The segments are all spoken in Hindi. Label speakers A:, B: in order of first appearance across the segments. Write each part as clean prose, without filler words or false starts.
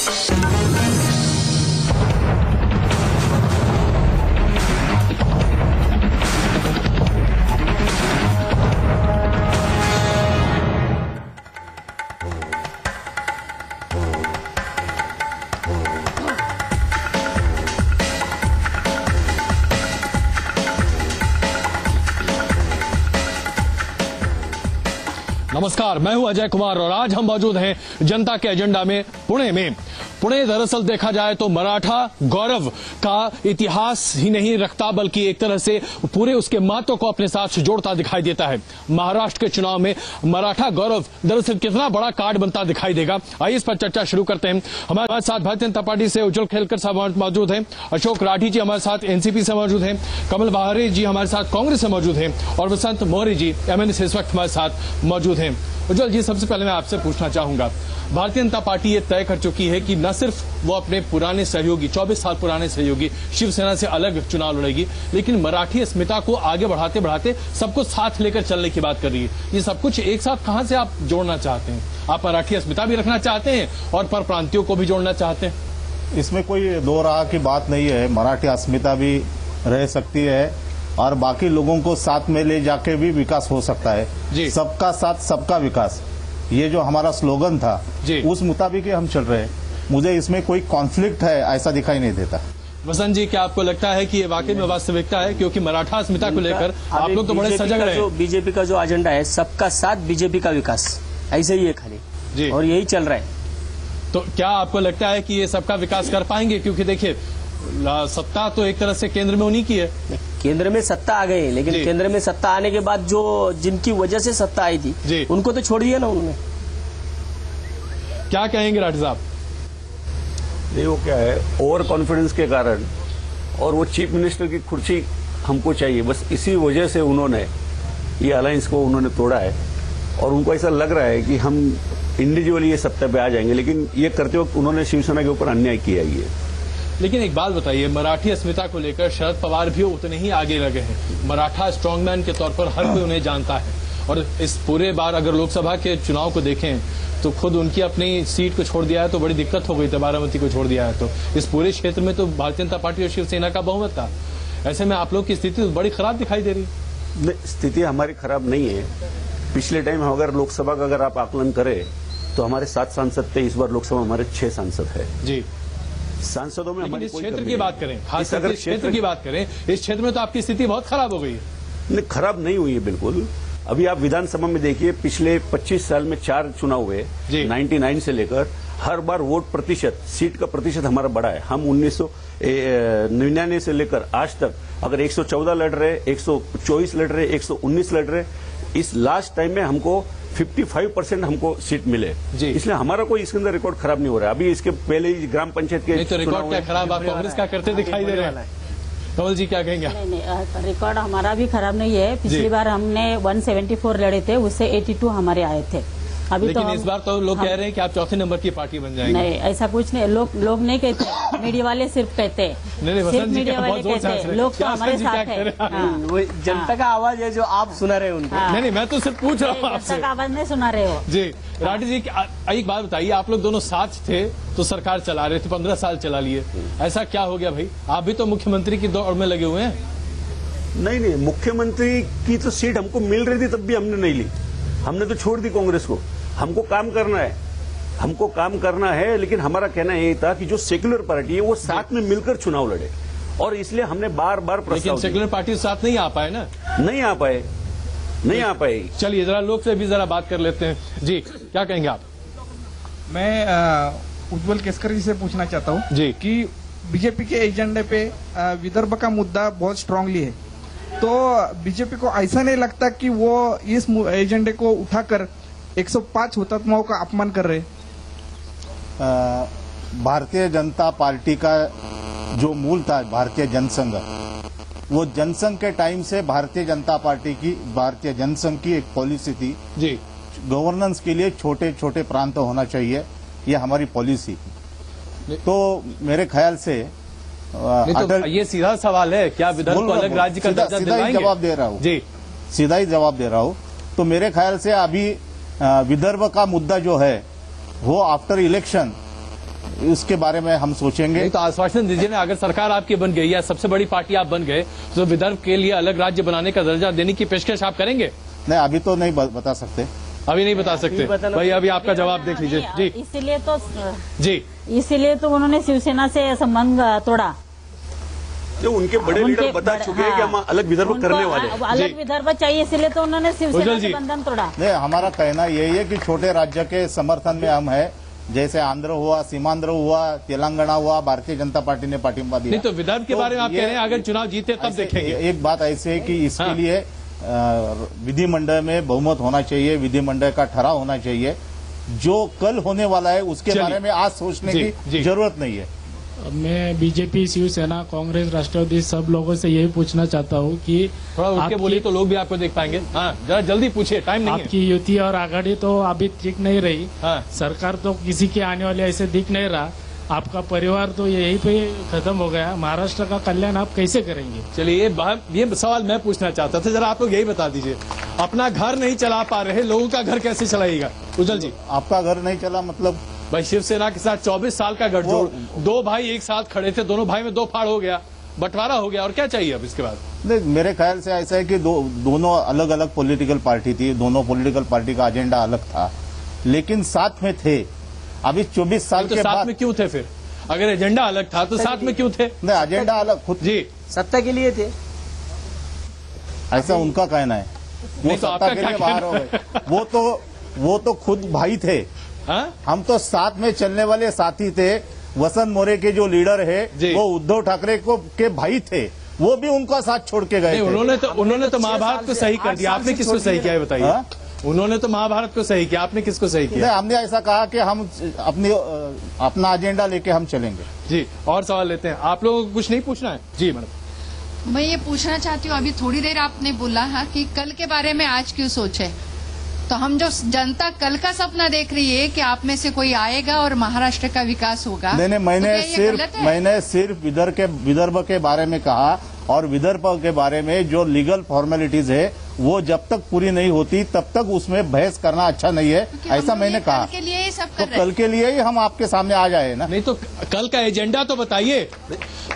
A: नमस्कार, मैं हूं अजय कुमार और आज हम मौजूद हैं जनता के एजेंडा में पुणे में। पुणे दरअसल देखा जाए तो मराठा गौरव का इतिहास ही नहीं रखता, बल्कि एक तरह से पूरे उसके महत्व को अपने साथ जोड़ता दिखाई देता है। महाराष्ट्र के चुनाव में मराठा गौरव दरअसल कितना बड़ा कार्ड बनता दिखाई देगा, आइए इस पर चर्चा शुरू करते हैं। हमारे साथ भारतीय जनता पार्टी से उज्जवल खेलकर साहब मौजूद हैं, अशोक राठी जी हमारे साथ एनसीपी से मौजूद हैं, कमल बहारे जी हमारे साथ कांग्रेस से मौजूद हैं और वसंत मोहरे जी एमएनए से इस वक्त हमारे साथ मौजूद हैं। उज्जवल जी, सबसे पहले मैं आपसे पूछना चाहूंगा, भारतीय जनता पार्टी ये तय कर चुकी है कि न सिर्फ वो अपने पुराने सहयोगी 24 साल पुराने सहयोगी शिवसेना से अलग चुनाव लड़ेगी, लेकिन मराठी अस्मिता को आगे बढ़ाते बढ़ाते सबको साथ लेकर चलने की बात कर रही है। ये सब कुछ एक साथ कहां से आप जोड़ना चाहते हैं? आप मराठी अस्मिता भी रखना चाहते हैं और परप्रांतियों को भी जोड़ना चाहते हैं?
B: इसमें कोई दो राह की बात नहीं है। मराठी अस्मिता भी रह सकती है और बाकी लोगों को साथ में ले जाके भी विकास हो सकता है। सबका साथ सबका विकास, ये जो हमारा स्लोगन था उस मुताबिक ही हम चल रहे हैं। मुझे इसमें कोई कॉन्फ्लिक्ट है ऐसा दिखाई नहीं देता।
A: वसंत जी, क्या आपको लगता है कि ये वाकई में वास्तविकता है? क्योंकि मराठा अस्मिता को लेकर आप लोग तो बड़े सजग रहे हैं।
C: बीजेपी का जो एजेंडा है सबका साथ बीजेपी का विकास, ऐसे ही है खाली, और यही चल रहा है।
A: तो क्या आपको लगता है कि ये सबका विकास कर पाएंगे? क्योंकि देखिए सत्ता तो एक तरह से केंद्र में उन्हीं की है।
C: केंद्र में सत्ता आ गई, लेकिन केंद्र में सत्ता आने के बाद जो जिनकी वजह से सत्ता आई थी उनको तो छोड़ दिया ना उन्होंने।
A: क्या कहेंगे राठी साहब?
D: नहीं, वो क्या है, ओवर कॉन्फिडेंस के कारण, और वो चीफ मिनिस्टर की कुर्सी हमको चाहिए, बस इसी वजह से उन्होंने ये अलायंस को उन्होंने तोड़ा है। और उनको ऐसा लग रहा है कि हम इंडिविजुअली ये सत्ता पे आ जाएंगे, लेकिन ये करते वक्त उन्होंने शिवसेना के ऊपर अन्याय किया ही है।
A: लेकिन एक बात बताइए, मराठी अस्मिता को लेकर शरद पवार भी उतने ही आगे लगे हैं। मराठा स्ट्रांगमैन के तौर पर हर कोई उन्हें जानता है और इस पूरे बार अगर लोकसभा के चुनाव को देखें तो खुद उनकी अपनी सीट को छोड़ दिया है तो बड़ी दिक्कत हो गई थी। बारामती को छोड़ दिया है तो इस पूरे क्षेत्र में तो भारतीय जनता पार्टी और शिवसेना का बहुमत था। ऐसे में आप लोग की स्थिति तो बड़ी खराब दिखाई दे रही है।
D: स्थिति हमारी खराब नहीं है। पिछले टाइम अगर लोकसभा का अगर आप आकलन करें तो हमारे 7 सांसद थे, इस बार लोकसभा हमारे 6 सांसद है जी। सांसदों में हमारे
A: इस क्षेत्र की बात करें, खास अगर क्षेत्र की बात करें, इस क्षेत्र में तो आपकी स्थिति बहुत खराब हो गई है।
D: नहीं, खराब नहीं हुई है बिल्कुल। अभी आप विधानसभा में देखिए, पिछले 25 साल में 4 चुनाव हुए 99 से लेकर, हर बार वोट प्रतिशत, सीट का प्रतिशत हमारा बढ़ा है। हम 1999 से लेकर आज तक अगर 114 लड़ रहे, 124 लड़ रहे, 119 लड़ रहे, इस लास्ट टाइम में हमको 55% हमको सीट मिले, इसलिए हमारा कोई इसके अंदर रिकॉर्ड खराब नहीं हो रहा है। अभी इसके पहले ग्राम पंचायत के
A: तो रिकॉर्ड क्या खराब आप कांग्रेस का करते दिखाई दे रहे हैं। कमल जी क्या कहेंगे?
E: नहीं, रिकॉर्ड हमारा भी खराब नहीं है। पिछली बार हमने 174 लड़े थे, उससे 82 हमारे आए थे। अभी
A: लेकिन
E: तो
A: इस बार तो लोग कह रहे हैं कि आप चौथे नंबर की पार्टी बन जाएंगे।
E: नहीं, ऐसा कुछ नहीं। लोग नहीं कहते, मीडिया वाले सिर्फ कहते हैं।
A: सिर्फ
E: मीडिया वाले कहते हैं, लोग तो हमारे साथ है।
C: जनता का आवाज है जो आप सुना रहे हो उनको।
A: नहीं, मैं तो सिर्फ पूछ रहा हूँ आपसे।
E: जनता का आवाज नहीं सुना रहे हो
A: जी। राठी जी, एक बात बताइए, आप लोग दोनों साथ थे तो सरकार चला रहे थे, 15 साल चला लिए, ऐसा क्या हो गया भाई? आप भी तो मुख्यमंत्री की दौड़ में लगे हुए हैं।
D: नहीं, मुख्यमंत्री की तो सीट हमको मिल रही थी, तब भी हमने नहीं ली। हमने तो छोड़ दी कांग्रेस को। हमको काम करना है, लेकिन हमारा कहना यही था कि जो सेक्युलर पार्टी है वो साथ में मिलकर चुनाव लड़े, और इसलिए हमने बार बार प्रस्ताव।
A: लेकिन सेक्युलर पार्टी साथ नहीं आ पाए ना।
D: नहीं आ पाए।
A: चलिए जरा लोग से भी जरा बात कर लेते हैं। जी, क्या कहेंगे आप?
F: मैं उज्जवल केसकर जी से पूछना चाहता हूँ जी कि बीजेपी के एजेंडे पे विदर्भ का मुद्दा बहुत स्ट्रांगली है, तो बीजेपी को ऐसा नहीं लगता कि वो इस एजेंडे को उठाकर 105 हुतात्माओं का अपमान कर रहे?
B: भारतीय जनता पार्टी का जो मूल था भारतीय जनसंघ, वो जनसंघ के टाइम से भारतीय जनसंघ की एक पॉलिसी थी जी, गवर्नेंस के लिए छोटे छोटे प्रांत होना चाहिए, ये हमारी पॉलिसी थी। तो मेरे ख्याल से
A: तो ये सीधा सवाल है, क्या विदर्भ को अलग राज्य का दर्जा दिलवाएंगे?
B: सीधा ही जवाब दे रहा हूँ जी, सीधा ही जवाब दे रहा हूँ। तो मेरे ख्याल से अभी विदर्भ का मुद्दा जो है वो आफ्टर इलेक्शन उसके बारे में हम सोचेंगे।
A: नहीं तो आश्वासन दीजिए ना, अगर सरकार आपकी बन गई या सबसे बड़ी पार्टी आप बन गए तो विदर्भ के लिए अलग राज्य बनाने का दर्जा देने की पेशकश आप करेंगे?
B: नहीं, अभी तो नहीं बता सकते।
A: अभी नहीं बता सकते भाई, अभी आपका जवाब देख लीजिए जी।
E: इसीलिए तो उन्होंने शिवसेना से संबंध तोड़ा।
D: जो उनके बड़े लीडर बता चुके हैं कि हम अलग विदर्भ करने वाले हैं।
E: अलग विदर्भ चाहिए, इसलिए तो उन्होंने शिवसेना से बंधन तोड़ा।
B: नहीं, हमारा कहना यही है कि छोटे राज्य के समर्थन में हम है, जैसे आंध्र हुआ, सीमांध्र हुआ, तेलंगाना हुआ, भारतीय जनता पार्टी ने पाठिंबा दिया।
A: नहीं तो विदर्भ के बारे में आप कह रहे हैं अगर चुनाव जीते तब देखेंगे।
B: एक बात ऐसी है कि इसके लिए विधिमंडल में बहुमत होना चाहिए, विधिमंडल का ठहराव होना चाहिए। जो कल होने वाला है उसके बारे में आज सोचने की जरूरत नहीं है।
G: मैं बीजेपी, शिवसेना, कांग्रेस, राष्ट्रवादी सब लोगों से यही पूछना चाहता हूँ कि
A: थोड़ा उठ के बोलिए तो लोग भी आपको देख पाएंगे। हाँ, जरा जल्दी पूछिए, टाइम नहीं है।
G: आपकी युति और आघाड़ी तो अभी ठीक नहीं रही।
A: हाँ।
G: सरकार तो किसी के आने वाले ऐसे दिख नहीं रहा। आपका परिवार तो यहीं पे खत्म हो गया। महाराष्ट्र का कल्याण आप कैसे करेंगे?
A: चलिए ये सवाल मैं पूछना चाहता था, जरा आप लोग यही बता दीजिए, अपना घर नहीं चला पा रहे लोगों का घर कैसे चलाइएगा? उज्जवल जी,
B: आपका घर नहीं चला मतलब?
A: भाई शिवसेना के साथ 24 साल का गठजोड़, दो भाई एक साथ खड़े थे, दोनों भाई में दो फाड़ हो गया, बंटवारा हो गया, और क्या चाहिए अब इसके बाद?
B: नहीं, मेरे ख्याल से ऐसा है कि दोनों अलग अलग पॉलिटिकल पार्टी थी, दोनों पॉलिटिकल पार्टी का एजेंडा अलग था, लेकिन साथ में थे। अभी 24 साल के
A: साथ
B: बाद
A: में क्यों थे फिर? अगर एजेंडा अलग था तो साथ में क्यों थे?
B: नहीं, एजेंडा अलग खुद
A: जी
C: सत्ता के लिए थे,
B: ऐसा उनका कहना है। वो
A: तो
B: सत्ता के लिए बाहर हो गए। वो तो खुद भाई थे।
A: हाँ?
B: हम तो साथ में चलने वाले साथी थे। वसंत मोरे के जो लीडर है वो उद्धव ठाकरे के भाई थे, वो भी उनका साथ छोड़ के गए थे।
A: उन्होंने तो महाभारत को सही कर दिया, आपने किसको सही किया है बताइए? उन्होंने तो महाभारत को सही किया, आपने किसको सही किया?
B: हमने ऐसा कहा कि हम अपना एजेंडा लेके हम चलेंगे।
A: जी, और सवाल लेते हैं। आप लोगों को कुछ नहीं पूछना है? जी मैडम,
H: मैं ये पूछना चाहती हूँ, अभी थोड़ी देर आपने बोला है कि कल के बारे में आज क्यों सोचे, तो हम जो जनता कल का सपना देख रही है कि आप में से कोई आएगा और महाराष्ट्र का विकास होगा।
B: नहीं, मैंने सिर्फ विदर्भ के बारे में कहा, और विदर्भ के बारे में जो लीगल फॉर्मेलिटीज है वो जब तक पूरी नहीं होती तब तक उसमें बहस करना अच्छा नहीं है, ऐसा मैंने कहा।
H: कल के लिए ये सब
B: तो कल के लिए ही हम आपके सामने आ जाए ना।
A: नहीं तो कल का एजेंडा तो बताइए,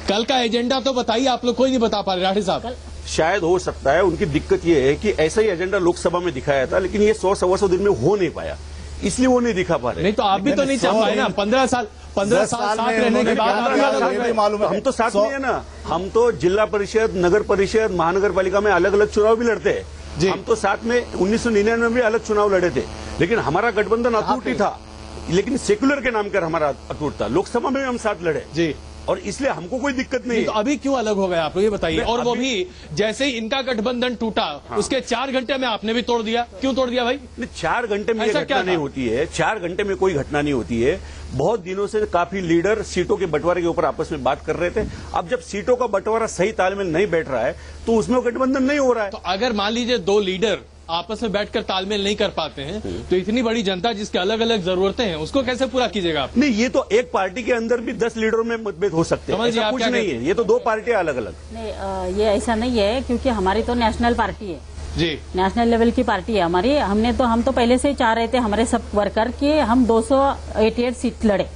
A: कल का एजेंडा तो बताइए। आप लोग कोई नहीं बता पा रहे राठी साहब।
D: शायद हो सकता है उनकी दिक्कत ये है कि ऐसा ही एजेंडा लोकसभा में दिखाया था, लेकिन ये 100-125 दिन में हो नहीं पाया, इसलिए वो नहीं दिखा पा रहे।
A: नहीं तो आप भी तो नहीं चाह पाए ना। 15 साल साथ रहने के बाद
B: मालूम है
D: हम तो साथ में है ना। हम तो जिला परिषद, नगर परिषद, महानगर पालिका में अलग अलग चुनाव भी लड़ते हैं। हम तो साथ में 1999 में भी अलग चुनाव लड़े थे, लेकिन हमारा गठबंधन अटूट ही था, लेकिन सेक्युलर के नाम कर हमारा अटूट था। लोकसभा में हम साथ लड़े जी, और इसलिए हमको कोई दिक्कत नहीं।
A: तो अभी क्यों अलग हो गए आप लोग ये बताइए? और वो भी जैसे ही इनका गठबंधन टूटा, उसके 4 घंटे में आपने भी तोड़ दिया। क्यों तोड़ दिया भाई?
D: 4 घंटे में घटना नहीं होती है। 4 घंटे में कोई घटना नहीं होती है। बहुत दिनों से काफी लीडर सीटों के बंटवारे के ऊपर आपस में बात कर रहे थे। अब जब सीटों का बंटवारा सही तालमेल नहीं बैठ रहा है तो उसमें गठबंधन नहीं हो रहा है।
A: तो अगर मान लीजिए 2 लीडर आपस में बैठकर तालमेल नहीं कर पाते हैं तो इतनी बड़ी जनता जिसकी अलग अलग जरूरतें हैं उसको कैसे पूरा कीजिएगा आप?
D: नहीं, ये तो एक पार्टी के अंदर भी 10 लीडरों में मतभेद हो सकते हैं, ऐसा कुछ नहीं है। ये तो 2 पार्टियां अलग अलग।
E: नहीं, ये ऐसा नहीं है, क्योंकि हमारी तो नेशनल पार्टी है
A: जी,
E: नेशनल लेवल की पार्टी है हमारी। हम तो पहले से ही चाह रहे थे हमारे सब वर्कर कि हम 288 सीट लड़े।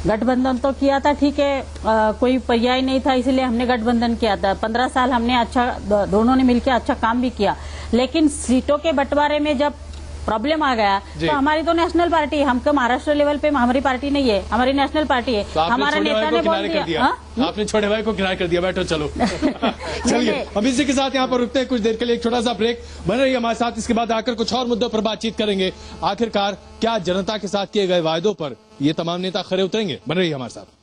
E: गठबंधन तो किया था, ठीक है, कोई पर्याय नहीं था इसलिए हमने गठबंधन किया था। 15 साल हमने दोनों ने मिलकर अच्छा काम भी किया, लेकिन सीटों के बंटवारे में जब प्रॉब्लम आ गया तो हमारी तो नेशनल पार्टी है। हमको महाराष्ट्र लेवल पे हमारी पार्टी नहीं है, हमारी नेशनल पार्टी है।
A: तो
E: हमारा नेता ने बोल दिया,
A: आपने छोटे भाई को किनारे कर दिया। बैठो, चलो चलिए हम इसी के साथ यहाँ पर रुकते हैं कुछ देर के लिए, एक छोटा सा ब्रेक। बने रहिए हमारे साथ, इसके बाद आकर कुछ और मुद्दों पर बातचीत करेंगे। आखिरकार क्या जनता के साथ किए गए वायदों पर ये तमाम नेता खरे उतरेंगे? बने रहिए हमारे साथ।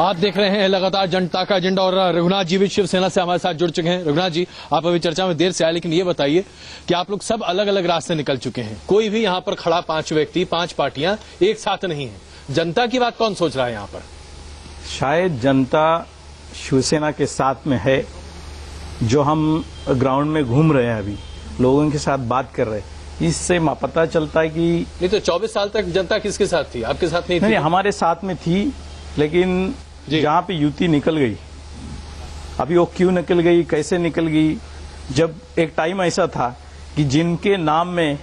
A: आप देख रहे हैं लगातार जनता का एजेंडा, और रघुनाथ जी भी शिवसेना से हमारे साथ जुड़ चुके हैं। रघुनाथ जी, आप अभी चर्चा में देर से आए, लेकिन ये बताइए कि आप लोग सब अलग अलग रास्ते निकल चुके हैं। कोई भी यहाँ पर खड़ा 5 व्यक्ति, 5 पार्टियां एक साथ नहीं है। जनता की बात कौन सोच रहा है यहाँ पर?
I: शायद जनता शिवसेना के साथ में है। जो हम ग्राउंड में घूम रहे हैं अभी, लोगों के साथ बात कर रहे हैं, इससे पता चलता है कि
A: नहीं तो 24 साल तक जनता किसके साथ थी? आपके साथ नहीं थी?
I: नहीं, हमारे साथ में थी, लेकिन जहां पे युति निकल गई, अभी वो क्यों निकल गई, कैसे निकल गई? जब एक टाइम ऐसा था कि जिनके नाम में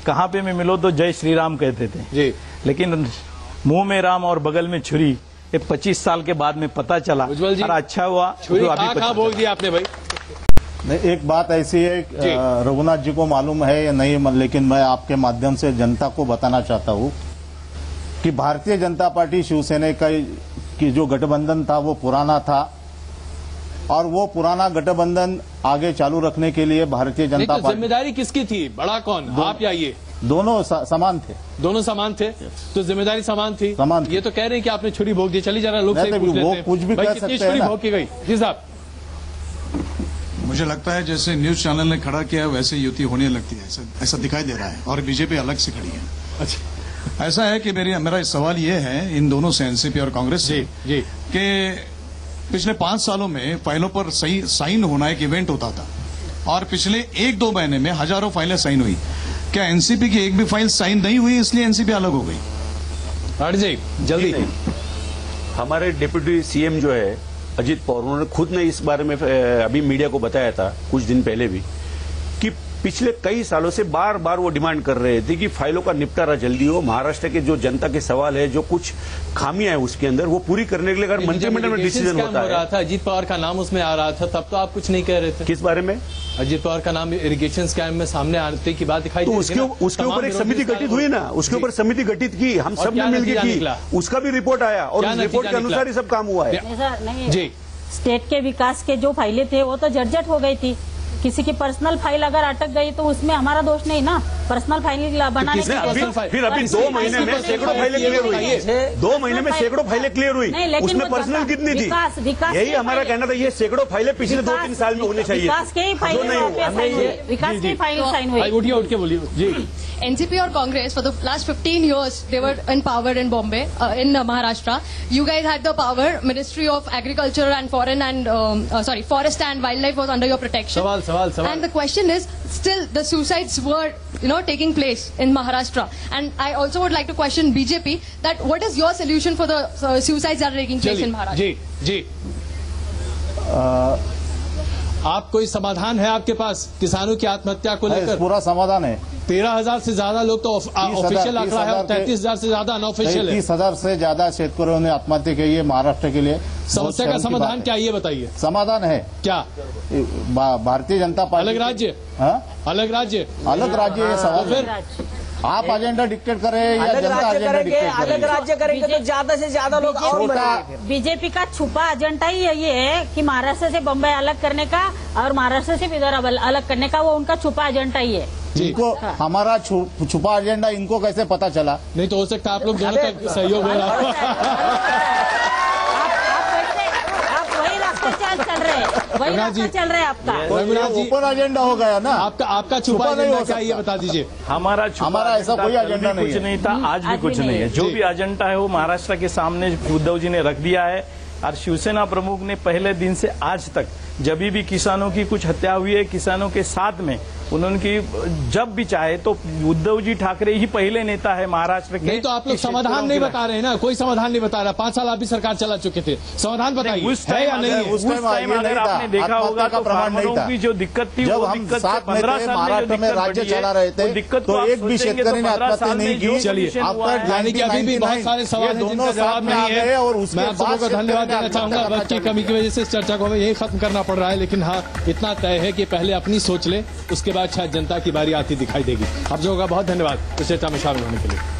I: कहां पे में मिलो तो जय श्री राम कहते थे
A: जी,
I: लेकिन मुंह में राम और बगल में छुरी, ये 25 साल के बाद में पता चला।
A: उज्जवल जी,
I: और अच्छा हुआ
A: छुरी
I: तो अभी
A: कहाँ बोल दिया आपने भाई?
B: नहीं, एक बात ऐसी है, रघुनाथ जी को मालूम है या नहीं, लेकिन मैं आपके माध्यम से जनता को बताना चाहता हूं कि भारतीय जनता पार्टी शिवसेना का की जो गठबंधन था वो पुराना था, और वो पुराना गठबंधन आगे चालू रखने के लिए भारतीय जनता
A: पार्टी जिम्मेदारी किसकी थी? बड़ा कौन, आप या ये?
B: दोनों समान थे।
A: दोनों समान थे, तो जिम्मेदारी समान थी।
B: समान थी।
A: ये तो कह रहे हैं कि आपने छुरी भोग दी। चलिए जरा लोग से पूछ लेते हैं,
B: कुछ भी
A: भाई
B: कह
A: कितनी
B: सकते हैं
A: छुरी
B: ना।
A: भोग की गई? जी साहब।
J: मुझे लगता है जैसे न्यूज चैनल ने खड़ा किया है वैसे युति होने लगती है, ऐसा दिखाई दे रहा है, और बीजेपी अलग से खड़ी है।
A: अच्छा,
J: ऐसा है कि मेरा सवाल ये है इन दोनों से, एनसीपी और कांग्रेस से, कि पिछले 5 सालों में फाइलों पर सही साइन होना एक इवेंट होता था, और पिछले 1-2 महीने में हजारों फाइलें साइन हुई। क्या एनसीपी की एक भी फाइल साइन नहीं हुई इसलिए एनसीपी अलग हो गई?
A: जी जल्दी।
D: हमारे डिप्यूटी सीएम जो है अजीत पवार, उन्होंने खुद ने इस बारे में अभी मीडिया को बताया था कुछ दिन पहले भी, कि पिछले कई सालों से बार बार वो डिमांड कर रहे थे कि फाइलों का निपटारा जल्दी हो, महाराष्ट्र के जो जनता के सवाल है, जो कुछ खामियां हैं उसके अंदर, वो पूरी करने के लिए अगर मंत्रिमंडल में डिसीजन होता है।
A: था अजीत पवार का नाम उसमें आ रहा था, तब तो आप कुछ नहीं कह रहे थे।
D: किस बारे में?
A: अजीत पवार का नाम इरिगेशन स्कैम में सामने आने की बात दिखाई,
D: तो उसके ऊपर एक समिति गठित हुई ना, उसके ऊपर समिति गठित की, हम सब ने मिलकर की, उसका भी रिपोर्ट आया, और उस रिपोर्ट के अनुसार ही सब काम हुआ है।
E: जी, स्टेट के विकास के जो फाइलें थे वो तो झटझट हो गई थी। किसी की पर्सनल फाइल अगर अटक गई तो उसमें हमारा दोष नहीं ना, पर्सनल फाइल बनाने
D: की। फिर अभी 2 महीने में सैकड़ों फाइलें क्लियर हुई, 2 महीने में सैकड़ों फाइलें क्लियर हुई, उसमें पर्सनल कितनी थी? यही हमारा कहना था, ये सैकड़ों फाइलें पिछले 2-3 साल में होनी चाहिए।
E: विकास के ही फाइल साइन हुई।
A: उठ के बोलिए जी।
K: NCP or Congress for the last 15 years they were in power in Bombay, in Maharashtra. You guys had the power. Ministry of Agriculture and Forest and Wildlife was under your protection.
A: सवाल.
K: And the question is, still the suicides were, taking place in Maharashtra. And I also would like to question BJP that what is your solution for the suicides that are taking place in Maharashtra?
A: जी. आप कोई समाधान है आपके पास किसानों की आत्महत्या को लेकर?
B: पूरा समाधान है।
A: 13,000 से ज्यादा लोग तो ऑफिशियल आंकड़ा है, 33,000 से ज्यादा अनऑफिशियल है।
B: 30,000 से ज्यादा शेतकरियों ने आत्महत्या की है महाराष्ट्र के लिए।
A: समस्या का समाधान क्या, ये बताइए।
B: समाधान है
A: क्या?
B: भारतीय जनता पार्टी।
A: अलग राज्य?
B: अलग राज्य है सवाल। फिर आप एजेंडा डिक्टेट करें या जनता एजेंडा डिक्टेट करें?
C: अलग राज्य करेंगे तो ज्यादा से ज्यादा लोग और
E: बीजेपी का छुपा एजेंडा ही ये है कि महाराष्ट्र से बम्बई अलग करने का और महाराष्ट्र से विदर्भ अलग करने का, वो उनका छुपा एजेंडा ही है।
B: इनको हमारा छुपा एजेंडा इनको कैसे पता चला?
A: नहीं तो हो सकता आप लोग दोनों का सहयोग हो रहा।
E: वही रास्ता चल रहे हैं आपका।
B: ओपन एजेंडा हो गया ना
A: आपका छुपा एजेंडा क्या, ये बता दीजिए।
B: हमारा ऐसा कोई एजेंडा
I: नहीं था, आज भी कुछ नहीं है। जो भी एजेंडा है वो महाराष्ट्र के सामने उद्धव जी ने रख दिया है, और शिवसेना प्रमुख ने पहले दिन से आज तक जब भी किसानों की कुछ हत्या हुई है, किसानों के साथ में उन्होंने जब भी चाहे तो उद्धव जी ठाकरे ही पहले नेता है महाराष्ट्र के।
A: नहीं तो आप लोग समाधान नहीं बता रहे हैं ना, कोई समाधान नहीं बता रहा। 5 साल आप भी सरकार चला चुके थे, समाधान बताइए
I: उस टाइम
B: उस टाइम अगर आपने देखा होगा तो फार्मरों
I: की जो दिक्कत थी,
B: जब हम साथ में थे महाराष्ट्र में राज्य चला रहे थे तो एक भी शेतकरी ने आत्महत्या नहीं की।
A: चलिए, यानी कि अभी भी बहुत सारे सवाल हैं जिनका जवाब नहीं है, और मैं आप सबको का धन्यवाद देना चाहूंगा। वक्त की कमी की वजह से इस चर्चा को हमें यही खत्म करना पड़ रहा है, लेकिन हाँ इतना तय है कि पहले अपनी सोच ले, उसके बाद शायद जनता की बारी आती दिखाई देगी। आप लोगों का बहुत धन्यवाद इस चर्चा में शामिल होने के लिए।